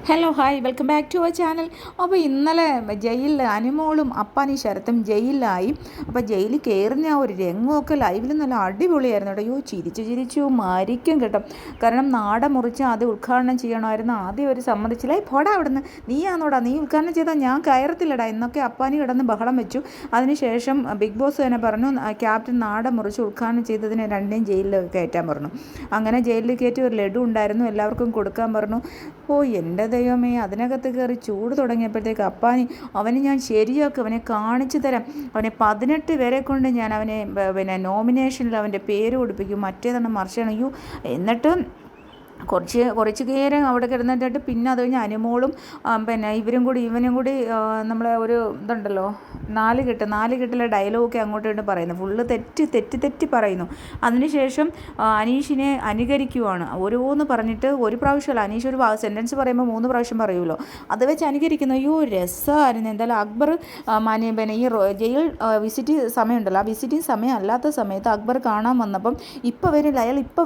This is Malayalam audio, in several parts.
Hello hi welcome back to our channel. അപ്പോൾ ഇന്നലെ ജയിലിൽ അനുമോളും അപ്പാനി ശരത്തും ജയിലിലായി. അപ്പോൾ ജയിലിൽ കയറുന്ന ആ ഒരു രംഗമൊക്കെ ലൈവിൽ നല്ല അടിപൊളിയായിരുന്നു കേട്ടോ. അയ്യോ ചിരിച്ചു മരിക്കും കേട്ടോ. കാരണം നാട മുറിച്ച് ആദ്യം ഉദ്ഘാടനം ചെയ്യണമായിരുന്നു. ആദ്യം ഒരു സമ്മതിച്ചില്ല, പോടാ അവിടുന്ന്, നീയാന്നോടാ, നീ ഉദ്ഘാടനം ചെയ്താൽ ഞാൻ കയറത്തില്ലടാ എന്നൊക്കെ അപ്പാനി കിടന്ന് ബഹളം വെച്ചു. അതിനുശേഷം ബിഗ് ബോസ് തന്നെ പറഞ്ഞു ക്യാപ്റ്റൻ നാട മുറിച്ച് ഉദ്ഘാടനം ചെയ്തതിന് രണ്ടിനെയും ജയിലിൽ കയറ്റാൻ പറഞ്ഞു. അങ്ങനെ ജയിലിൽ കയറ്റി ഒരു ലഡു ഉണ്ടായിരുന്നു, എല്ലാവർക്കും കൊടുക്കാൻ പറഞ്ഞു. ഓ എൻ്റെ ദൈവമേ, അതിനകത്ത് കയറി ചൂട് തുടങ്ങിയപ്പോഴത്തേക്ക് അപ്പാനി അവനെ ഞാൻ ശരിയാക്കും, അവനെ കാണിച്ചു തരാം, അവനെ 18 പേരെ കൊണ്ട് ഞാൻ അവനെ പിന്നെ നോമിനേഷനിൽ അവൻ്റെ പേര് കൊടുപ്പിക്കും, മറ്റേതാണ് മറിച്ചാണ്. അയ്യോ എന്നിട്ട് കുറച്ച് നേരം അവിടെ കിടന്നിട്ട് പിന്നെ അത് കഴിഞ്ഞ് അനുമോളും പിന്നെ ഇവനും കൂടി നമ്മളെ ഒരു ഇതുണ്ടല്ലോ, നാലുകെട്ടിലെ ഡയലോഗൊക്കെ അങ്ങോട്ടും ഇങ്ങോട്ട് പറയുന്നു. ഫുള്ള് തെറ്റി പറയുന്നു. അതിനുശേഷം അനീഷിനെ അനുകരിക്കുവാണ്. ഓരോന്ന് പറഞ്ഞിട്ട് ഒരു പ്രാവശ്യമല്ല, അനീഷ് ഒരു സെൻറ്റൻസ് പറയുമ്പോൾ 3 പ്രാവശ്യം പറയുമല്ലോ, അത് വെച്ച് അനുകരിക്കുന്നു. അയ്യോ രസമായിരുന്നു. എന്തായാലും അക്ബർ പിന്നെ ഈ ജയിൽ വിസിറ്റിംഗ് സമയമുണ്ടല്ലോ, ആ വിസിറ്റിംഗ് സമയം അല്ലാത്ത സമയത്ത് അക്ബർ കാണാൻ വന്നപ്പം ഇപ്പം വരില്ല, അയാൾ ഇപ്പം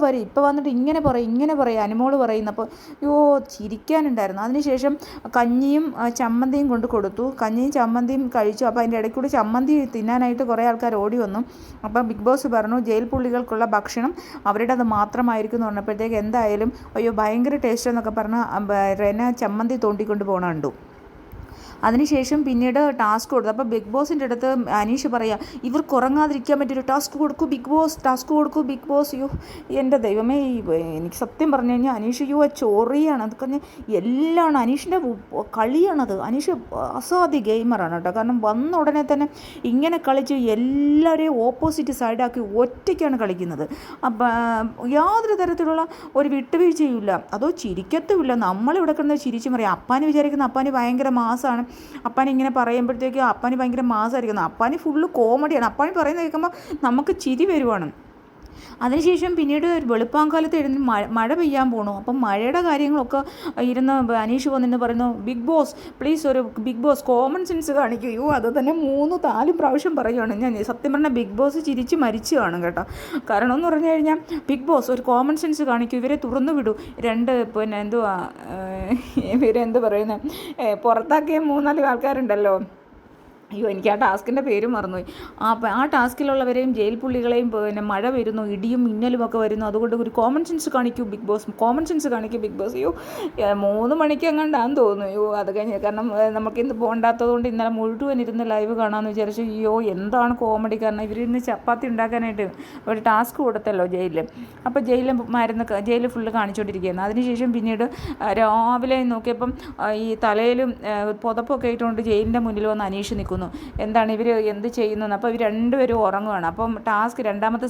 വന്നിട്ട് ഇങ്ങനെ പറയും അനുമോള് പറയുന്നപ്പോൾ അയ്യോ ചിരിക്കാനുണ്ടായിരുന്നു. അതിനുശേഷം കഞ്ഞിയും ചമ്മന്തിയും കൊണ്ട് കൊടുത്തു. കഞ്ഞിയും ചമ്മന്തിയും കഴിച്ചു. അപ്പോൾ അതിൻ്റെ ഇടയ്ക്കൂടി ചമ്മന്തി തിന്നാനായിട്ട് കുറേ ആൾക്കാർ ഓടി വന്നു. അപ്പം ബിഗ് ബോസ് പറഞ്ഞു ജയിൽ പുള്ളികൾക്കുള്ള ഭക്ഷണം അവരുടെ അത് മാത്രമായിരിക്കും എന്ന് പറഞ്ഞപ്പോഴത്തേക്ക് എന്തായാലും അയ്യോ ഭയങ്കര ടേസ്റ്റ് എന്നൊക്കെ പറഞ്ഞ് റെന ചമ്മന്തി തോണ്ടിക്കൊണ്ട് പോകണ കണ്ടു. അതിനുശേഷം പിന്നീട് ടാസ്ക് കൊടുത്തു. അപ്പോൾ ബിഗ് ബോസിൻ്റെ അടുത്ത് അനീഷ് പറയുക, ഇവർക്ക് ഉറങ്ങാതിരിക്കാൻ പറ്റിയൊരു ടാസ്ക് കൊടുക്കൂ ബിഗ് ബോസ്. അയ്യോ എൻ്റെ ദൈവമേ, എനിക്ക് സത്യം പറഞ്ഞു കഴിഞ്ഞാൽ അനീഷ് ചൊറിയാണ്. അത് പറഞ്ഞ് എല്ലാം അനീഷിൻ്റെ കളിയാണത്. അനീഷ് അസാധ്യ ഗെയിമറാണ് കേട്ടോ. കാരണം വന്ന ഉടനെ തന്നെ ഇങ്ങനെ കളിച്ച് എല്ലാവരെയും ഓപ്പോസിറ്റ് സൈഡാക്കി ഒറ്റയ്ക്കാണ് കളിക്കുന്നത്. അപ്പം യാതൊരു തരത്തിലുള്ള ഒരു വിട്ടുവീഴ്ചയുമില്ല. അതോ ചിരിക്കത്തുമില്ല. നമ്മളിവിടെ കിടന്ന് ചിരിച്ചു പറയാം. അപ്പാനി വിചാരിക്കുന്ന അപ്പാനി ഭയങ്കര മാസമാണ്. അപ്പാനി ഇങ്ങനെ പറയുമ്പോഴത്തേക്ക് അപ്പാനി ഭയങ്കര മാസമായിരിക്കുന്നു. അപ്പാനി ഫുള്ള് കോമഡിയാണ്. അപ്പാനി പറയുന്നത് കേൾക്കുമ്പോൾ നമുക്ക് ചിരി വരുവാണ്. അതിനുശേഷം പിന്നീട് വെളുപ്പാങ്കാലത്ത് മഴ പെയ്യാൻ പോകണു. അപ്പം മഴയുടെ കാര്യങ്ങളൊക്കെ ഇരുന്ന് അനീഷ് വന്നിട്ട് പറയുന്നു, ബിഗ് ബോസ് പ്ലീസ്, ഒരു ബിഗ് ബോസ് കോമൺ സെൻസ് കാണിക്കൂ. അത് തന്നെ 3-4 പ്രാവശ്യം പറയുകയാണ്. ഞാൻ സത്യം പറഞ്ഞാൽ ബിഗ് ബോസ് ചിരിച്ച് മരിച്ചു കാണും കേട്ടോ. കാരണം എന്ന് പറഞ്ഞു കഴിഞ്ഞാൽ ബിഗ് ബോസ് ഒരു കോമൺ സെൻസ് കാണിക്കൂ, ഇവരെ തുറന്നു വിടൂ. പിന്നെ ഇവരെന്ത് പറയുന്നത്, പുറത്താക്കിയ 3-4 ആൾക്കാരുണ്ടല്ലോ. അയ്യോ എനിക്ക് ആ ടാസ്കിൻ്റെ പേര് മറന്നുപോയി. ആ ടാസ്കിലുള്ളവരെയും ജയിൽ പുള്ളികളെയും പിന്നെ മഴ വരുന്നു, ഇടിയും മിന്നലും ഒക്കെ വരുന്നു. അതുകൊണ്ട് ഒരു കോമൺ സെൻസ് കാണിക്കൂ ബിഗ് ബോസ്. അയ്യോ 3 മണിക്ക് എങ്ങാണ്ടാന്ന് തോന്നുന്നു. അയ്യോ അത് കഴിഞ്ഞ് കാരണം നമുക്കിന്ന് പോകണ്ടാത്തതുകൊണ്ട് ഇന്നലെ മുഴുവൻ ഇരുന്ന് ലൈവ് കാണാമെന്ന് വിചാരിച്ചു. അയ്യോ എന്താണ് കോമഡി. കാരണം ഇവരിന്ന് ചപ്പാത്തി ഉണ്ടാക്കാനായിട്ട് ഒരു ടാസ്ക് കൊടുത്തല്ലോ ജയിലിൽ. അപ്പോൾ ജയിലിൽ ഫുള്ള് കാണിച്ചുകൊണ്ടിരിക്കുകയായിരുന്നു. അതിനുശേഷം പിന്നീട് രാവിലെ നോക്കിയപ്പം ഈ തലയിലും പുതപ്പൊക്കെ ഇട്ടുകൊണ്ട് ജയിലിൻ്റെ മുന്നിൽ വന്ന് അനീഷ് നിൽക്കുന്നു. എന്താണ് ഇവർ എന്ത് ചെയ്യുന്നു. അപ്പോൾ ഇവർ രണ്ടുപേരും ഉറങ്ങുകയാണ്. അപ്പം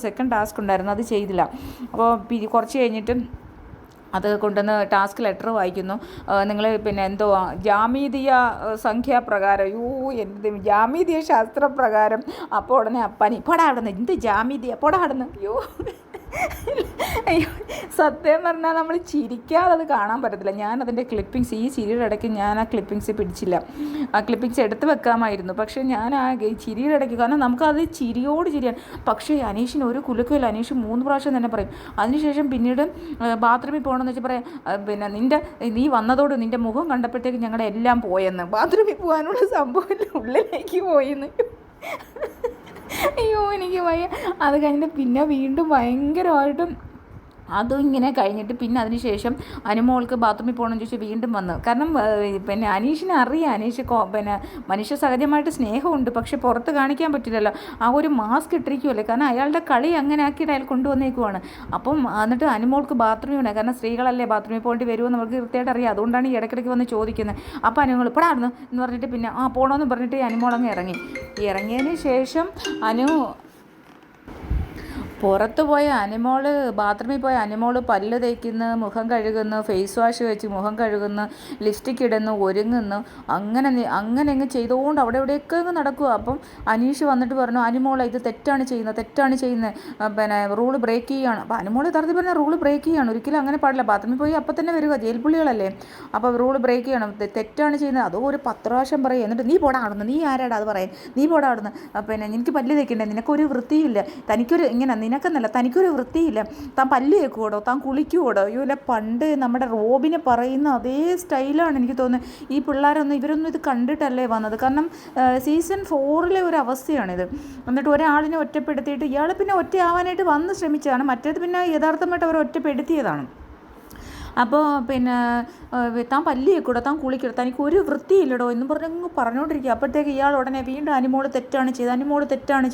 സെക്കൻഡ് ടാസ്ക് ഉണ്ടായിരുന്നു, അത് ചെയ്തില്ല. അപ്പോൾ കുറച്ച് കഴിഞ്ഞിട്ട് അത് കൊണ്ടുവന്ന് ടാസ്ക് ലെറ്റർ വായിക്കുന്നു. നിങ്ങൾ പിന്നെ എന്തോ ജാമീതീയ സംഖ്യാപ്രകാരം, ജാമീതീയ ശാസ്ത്രപ്രകാരം. അപ്പോൾ ഉടനെ അപ്പാനി പൊടാടുന്നു, എന്ത് ജാമീതീയ പൊടാടുന്നു. അയ്യോ സത്യം പറഞ്ഞാൽ നമ്മൾ ചിരിക്കാതെ അത് കാണാൻ പറ്റത്തില്ല. ഞാനതിൻ്റെ ക്ലിപ്പിങ്സ് ഈ ചിരിയുടെ ഇടയ്ക്ക് ഞാൻ ആ ക്ലിപ്പിങ്സ് പിടിച്ചില്ല. ആ ക്ലിപ്പിങ്സ് എടുത്ത് വെക്കാമായിരുന്നു. പക്ഷേ ഞാൻ ആ ചിരിയുടെ ഇടയ്ക്ക്, കാരണം നമുക്കത് ചിരിയോട് ചിരിയാണ്. പക്ഷേ അനീഷിന് ഒരു കുലുക്കമില്ല. അനീഷ് 3 പ്രാവശ്യം തന്നെ പറയും. അതിനുശേഷം പിന്നീട് ബാത്റൂമിൽ പോകണമെന്ന് വെച്ചാൽ പറയാം, പിന്നെ നീ വന്നതോട് നിൻ്റെ മുഖം കണ്ടപ്പോഴത്തേക്ക് ഞങ്ങളുടെ എല്ലാം പോയെന്ന്. ബാത്റൂമിൽ പോകാനുള്ള സംഭവമില്ല, ഉള്ളിലേക്ക് പോയെന്ന്. അയ്യോ എനിക്ക് വയ്യ. അത് കഴിഞ്ഞിട്ട് പിന്നെ വീണ്ടും ഭയങ്കരമായിട്ടും അതും ഇങ്ങനെ കഴിഞ്ഞിട്ട് പിന്നെ അതിനുശേഷം അനുമോൾക്ക് ബാത്റൂമിൽ പോകണമെന്ന് ചോദിച്ചാൽ വീണ്ടും വന്നു. കാരണം പിന്നെ അനീഷിനെ അറിയാം, അനീഷ് പിന്നെ മനുഷ്യ സഹജമായിട്ട് സ്നേഹമുണ്ട്, പക്ഷെ പുറത്ത് കാണിക്കാൻ പറ്റില്ലല്ലോ. ആ ഒരു മാസ്ക് ഇട്ടിരിക്കുമല്ലേ, കാരണം അയാളുടെ കളി അങ്ങനെ ആക്കിയിട്ട് അയാൾ കൊണ്ടുവന്നേക്കുവാണ്. അപ്പം എന്നിട്ട് അനുമോൾക്ക് ബാത്റൂമിൽ വേണം, കാരണം സ്ത്രീകളല്ലേ ബാത്റൂമിൽ പോകേണ്ടി വരുമോ നമുക്ക് കൃത്യമായിട്ട് അറിയാം. അതുകൊണ്ടാണ് ഈ ഇടയ്ക്കിടയ്ക്ക് വന്ന് ചോദിക്കുന്നത്. അപ്പോൾ അനുമോൾ ഇപ്പോഴായിരുന്നു എന്ന് പറഞ്ഞിട്ട് പിന്നെ പോകണമെന്ന് പറഞ്ഞിട്ട് അനുമോൾ അങ്ങ് ഇറങ്ങിയതിന് ശേഷം ബാത്റൂമിൽ പോയ അനുമോള് പല്ല് തേക്കുന്നു, മുഖം കഴുകുന്നു, ഫേസ് വാഷ് വെച്ച് മുഖം കഴുകുന്നു, ലിപ്സ്റ്റിക് ഇടുന്നു, ഒരുങ്ങുന്നു. അങ്ങനെ അങ്ങ് ചെയ്തുകൊണ്ട് അവിടെ ഇവിടെയൊക്കെ അങ്ങ് നടക്കുക. അപ്പം അനീഷ് വന്നിട്ട് പറഞ്ഞു, അനുമോളെ ഇത് തെറ്റാണ് ചെയ്യുന്നത്, പിന്നെ റൂള് ബ്രേക്ക് ചെയ്യുകയാണ്. അപ്പോൾ അനുമോള് തരത്തിൽ പറഞ്ഞാൽ റൂള് ബ്രേക്ക് ചെയ്യുകയാണ്, ഒരിക്കലും അങ്ങനെ പാടില്ല. ബാത്റൂമിൽ പോയി അപ്പം തന്നെ വരിക, ജയിൽ പുള്ളികളല്ലേ. അപ്പോൾ റൂള് ബ്രേക്ക് ചെയ്യണം, തെറ്റാണ് ചെയ്യുന്നത്. അതോ ഒരു 10 പ്രാവശ്യം പറയും. എന്നിട്ട് നീ പോടാടുന്നു, നീ ആരാടാ അത് പറയാൻ, നീ പോടാടുന്നു. പിന്നെ എനിക്ക് പല്ല് തേക്കണ്ടേ, നിനക്കൊരു വൃത്തിയില്ല, തനിക്കൊരു ഇങ്ങനെ നിനക്കെന്നല്ല, തനിക്കൊരു വൃത്തിയില്ല, താൻ പല്ല് കേൾക്കുവോടോ, താൻ കുളിക്കുവോടോ? അയ്യോല്ല, പണ്ട് നമ്മുടെ റോബിന് പറയുന്ന അതേ സ്റ്റൈലാണ് എനിക്ക് തോന്നുന്നത്. ഈ പിള്ളേരൊന്നും ഇവരൊന്നും ഇത് കണ്ടിട്ടല്ലേ വന്നത്. കാരണം സീസൺ 4 ഒരു അവസ്ഥയാണിത്. എന്നിട്ട് ഒരാളിനെ ഒറ്റപ്പെടുത്തിയിട്ട് ഇയാൾ പിന്നെ ഒറ്റയാവാനായിട്ട് വന്ന് ശ്രമിച്ചതാണ്, മറ്റേത് പിന്നെ യഥാർത്ഥമായിട്ട് അവർ ഒറ്റപ്പെടുത്തിയതാണ്. അപ്പോൾ പിന്നെ താൻ പല്ല് കേൾക്കൂടോ, താൻ കുളിക്കടോ, തനിക്ക് ഒരു വൃത്തിയില്ലടോ എന്നും പറഞ്ഞങ്ങ് പറഞ്ഞുകൊണ്ടിരിക്കുക. അപ്പോഴത്തേക്ക് ഇയാൾ ഉടനെ വീണ്ടും അനുമോള് തെറ്റാണ്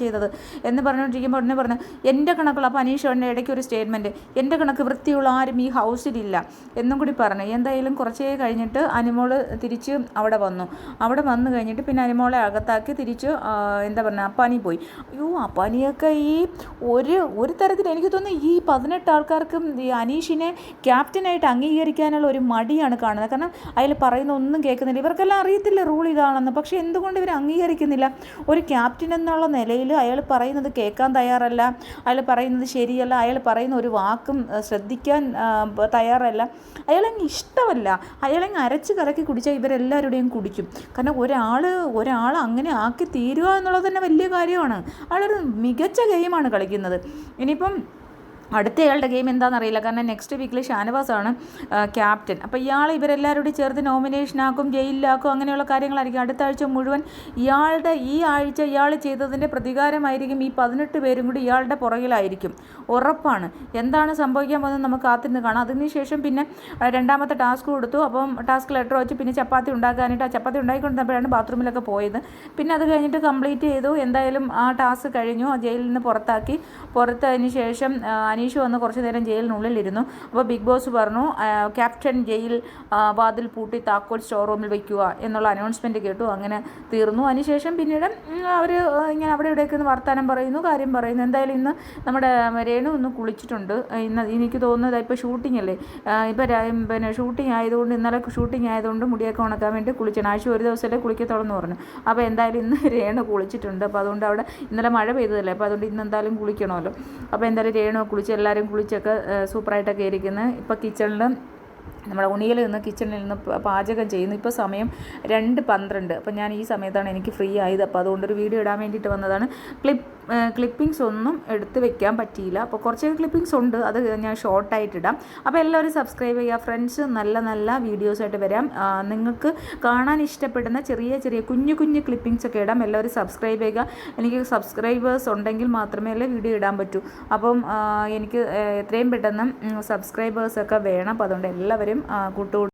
ചെയ്തത് എന്ന് പറഞ്ഞുകൊണ്ടിരിക്കുമ്പോൾ ഉടനെ പറഞ്ഞു എൻ്റെ കണക്കുള്ള. അപ്പോൾ അനീഷ് ഉടനെ ഇടയ്ക്ക് ഒരു സ്റ്റേറ്റ്മെൻറ്റ്, എൻ്റെ കണക്ക് വൃത്തിയുള്ള ആരും ഈ ഹൗസിലില്ല എന്നും കൂടി പറഞ്ഞു. എന്തായാലും കുറച്ചേ കഴിഞ്ഞിട്ട് അനുമോള് തിരിച്ച് അവിടെ വന്നു കഴിഞ്ഞിട്ട് പിന്നെ അനുമോളെ അകത്താക്കി തിരിച്ച് എന്താ പറയുക അപ്പാനി പോയി. അയ്യോ, അപ്പാനിയൊക്കെ ഈ ഒരു തരത്തിൽ എനിക്ക് തോന്നുന്നു ഈ 18 ആൾക്കാർക്കും ഈ അനീഷിനെ ക്യാപ്റ്റനായിട്ട് അംഗീകരിക്കാനുള്ള ഒരു മടിയാണ് കാണുന്നത്. കാരണം അയാൾ പറയുന്ന ഒന്നും കേൾക്കുന്നില്ല. ഇവർക്കെല്ലാം അറിയത്തില്ല റൂൾ ഇതാണെന്ന്. പക്ഷേ എന്തുകൊണ്ട് ഇവർ അംഗീകരിക്കുന്നില്ല? ഒരു ക്യാപ്റ്റൻ എന്നുള്ള നിലയിൽ അയാൾ പറയുന്നത് കേൾക്കാൻ തയ്യാറല്ല, അയാൾ പറയുന്നത് ശരിയല്ല, അയാൾ പറയുന്ന ഒരു വാക്കും ശ്രദ്ധിക്കാൻ തയ്യാറല്ല, അയാളങ്ങ് ഇഷ്ടമല്ല. അയാളങ്ങ് അരച്ച് കലക്കി കുടിച്ചാൽ ഇവരെല്ലാവരുടെയും കുടിക്കും. കാരണം ഒരാൾ അങ്ങനെ ആക്കി തീരുക എന്നുള്ളത് തന്നെ വലിയ കാര്യമാണ്. അയാളൊരു മികച്ച ഗെയിമാണ് കളിക്കുന്നത്. ഇനിയിപ്പം അടുത്തയാളുടെ ഗെയിം എന്താണെന്നറിയില്ല. കാരണം നെക്സ്റ്റ് വീക്കിൽ ഷാനവാസാണ് ക്യാപ്റ്റൻ. അപ്പോൾ ഇവരെല്ലാവരോടും ചേർത്ത് നോമിനേഷനാക്കും, ജയിലിലാക്കും, അങ്ങനെയുള്ള കാര്യങ്ങളായിരിക്കും. അടുത്ത ആഴ്ച മുഴുവൻ ഈ ആഴ്ച ഇയാൾ ചെയ്തതിൻ്റെ പ്രതികാരമായിരിക്കും ഈ 18 പേരും കൂടി ഇയാളുടെ പുറകിലായിരിക്കും, ഉറപ്പാണ്. എന്താണ് സംഭവിക്കാൻ പോകുന്നത് നമുക്ക് കാത്തിരുന്ന് കാണാം. അതിനുശേഷം പിന്നെ രണ്ടാമത്തെ ടാസ്ക് കൊടുത്തു. അപ്പം ടാസ്ക് ലെറ്റർ വെച്ച് പിന്നെ ചപ്പാത്തി ഉണ്ടാക്കാനായിട്ട് ആ ചപ്പാത്തി ഉണ്ടാക്കിക്കൊണ്ടിരുന്നപ്പോഴാണ് ബാത്റൂമിലൊക്കെ പോയത്. പിന്നെ അത് കഴിഞ്ഞിട്ട് കംപ്ലീറ്റ് ചെയ്തു. എന്തായാലും ആ ടാസ്ക് കഴിഞ്ഞു. ജയിലിൽ നിന്ന് പുറത്തതിന് ശേഷം അനീഷ് വന്ന് കുറച്ച് നേരം ജയിലിനുള്ളിലിരുന്നു. അപ്പോൾ ബിഗ് ബോസ് പറഞ്ഞു ക്യാപ്റ്റൻ ജയിൽ വാതിൽ പൂട്ടി താക്കോൽ സ്റ്റോർ റൂമിൽ വയ്ക്കുക എന്നുള്ള അനൗൺസ്മെൻറ്റ് കേട്ടു. അങ്ങനെ തീർന്നു. അതിനുശേഷം പിന്നീട് അവർ ഇങ്ങനെ അവിടെ ഇവിടെയൊക്കെ ഒന്ന് വർത്തമാനം പറയുന്നു, കാര്യം പറയുന്നു. എന്തായാലും ഇന്ന് നമ്മുടെ രേണു ഒന്ന് കുളിച്ചിട്ടുണ്ട്. ഇന്ന് എനിക്ക് തോന്നുന്നത് ഇപ്പോൾ ഷൂട്ടിംഗ് അല്ലേ, ഇപ്പോൾ പിന്നെ ഷൂട്ടിംഗ് ആയതുകൊണ്ട്, ഇന്നലെ ഷൂട്ടിംഗ് ആയതുകൊണ്ട് മുടിയൊക്കെ ഉണക്കാൻ വേണ്ടി കുളിക്കണം. ആഴ്ച ഒരു ദിവസമല്ലേ കുളിക്കത്തുള്ളൂ പറഞ്ഞു. അപ്പോൾ എന്തായാലും ഇന്ന് രേണു കുളിച്ചിട്ടുണ്ട്. അപ്പോൾ അതുകൊണ്ട് അവിടെ ഇന്നലെ മഴ പെയ്തതല്ലേ, അപ്പോൾ അതുകൊണ്ട് ഇന്ന് എന്തായാലും കുളിക്കണമല്ലോ. അപ്പോൾ എന്തായാലും രേണു എല്ലാവരും കുളിച്ചൊക്കെ സൂപ്പറായിട്ടൊക്കെ ഇരിക്കുന്നത്. ഇപ്പോൾ കിച്ചണിൽ നമ്മുടെ ഉണിയിൽ നിന്ന് കിച്ചണിൽ നിന്ന് പാചകം ചെയ്യുന്നു. ഇപ്പോൾ സമയം 2:12. അപ്പോൾ ഞാൻ ഈ സമയത്താണ് എനിക്ക് ഫ്രീ ആയത്. അപ്പോൾ അതുകൊണ്ടൊരു വീഡിയോ ഇടാൻ വേണ്ടിയിട്ട് വന്നതാണ്. ക്ലിപ്പിങ്സ് ഒന്നും എടുത്ത് വെക്കാൻ പറ്റിയില്ല. അപ്പോൾ കുറച്ച് ക്ലിപ്പിങ്സ് ഉണ്ട്, അത് ഞാൻ ഷോർട്ടായിട്ടിടാം. അപ്പോൾ എല്ലാവരും സബ്സ്ക്രൈബ് ചെയ്യുക ഫ്രണ്ട്സ്. നല്ല നല്ല വീഡിയോസായിട്ട് വരാം. നിങ്ങൾക്ക് കാണാൻ ഇഷ്ടപ്പെടുന്ന ചെറിയ കുഞ്ഞു ക്ലിപ്പിങ്സ് ഒക്കെ ഇടാം. എല്ലാവരും സബ്സ്ക്രൈബ് ചെയ്യുക. എനിക്ക് സബ്സ്ക്രൈബേഴ്സ് ഉണ്ടെങ്കിൽ മാത്രമേ വീഡിയോ ഇടാൻ പറ്റൂ. അപ്പം എനിക്ക് എത്രയും പെട്ടെന്ന് സബ്സ്ക്രൈബേഴ്സൊക്കെ വേണം. അപ്പോൾ അതുകൊണ്ട് എല്ലാവരും കൂട്ടുകൂടി